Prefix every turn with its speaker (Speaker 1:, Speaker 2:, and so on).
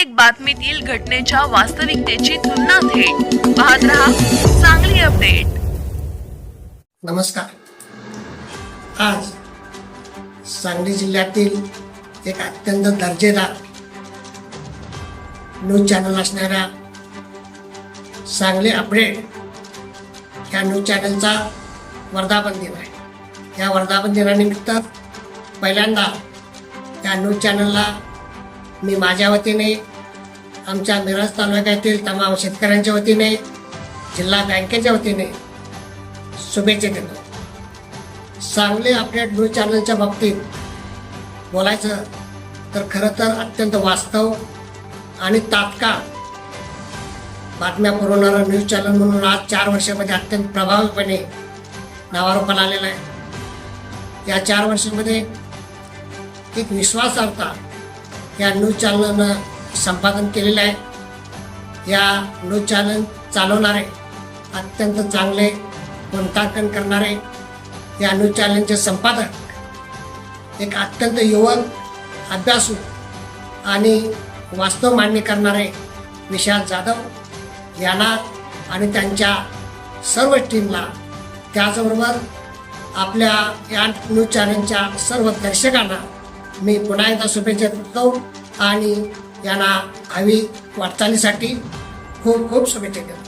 Speaker 1: प्रत्येक बातमीतील घटनेच्या वास्तविकतेची तुलना थेट पाहत रहा सांगली अपडेट।
Speaker 2: नमस्कार। आज सांगली जिल्ह्यातील एक अत्यंत दर्जेदार न्यूज चॅनल असणाऱ्या सांगली अपडेट या न्यूज चॅनलचा वर्धापन दिन आहे। या वर्धापन दिनानिमित्त पहिल्यांदा या न्यूज चॅनलला मी माझ्या वतीने, आमच्या मिरज तालुक्यातील तमाम शेतकऱ्यांच्या वतीने, जिल्हा बँकेच्या वतीने शुभेच्छा देतो। सांगली अपडेट न्यूज चॅनलच्या बाबतीत बोलायचं तर खरं तर अत्यंत वास्तव आणि तात्काळ बातम्या पुरवणारा न्यूज चॅनल म्हणून आज 4 वर्षामध्ये अत्यंत प्रभावीपणे नावारूपाला आलेला आहे। या 4 वर्षामध्ये एक विश्वासार्हता या न्यूज चॅनलनं संपादन केलेलं आहे। या न्यूज चॅनल चालवणारे अत्यंत चांगले गुंतांकन करणारे या न्यूज चॅनलचे संपादक एक अत्यंत युवक, अभ्यासू आणि वास्तव मांडणी करणारे विशाल जाधव यांना आणि त्यांच्या सर्व टीमला, त्याचबरोबर आपल्या या न्यूज चॅनलच्या सर्व दर्शकांना मी पुन्हा एकदा शुभेच्छा देतो आणि यांना हवी वाटचालीसाठी खूप खूप शुभेच्छा देतो।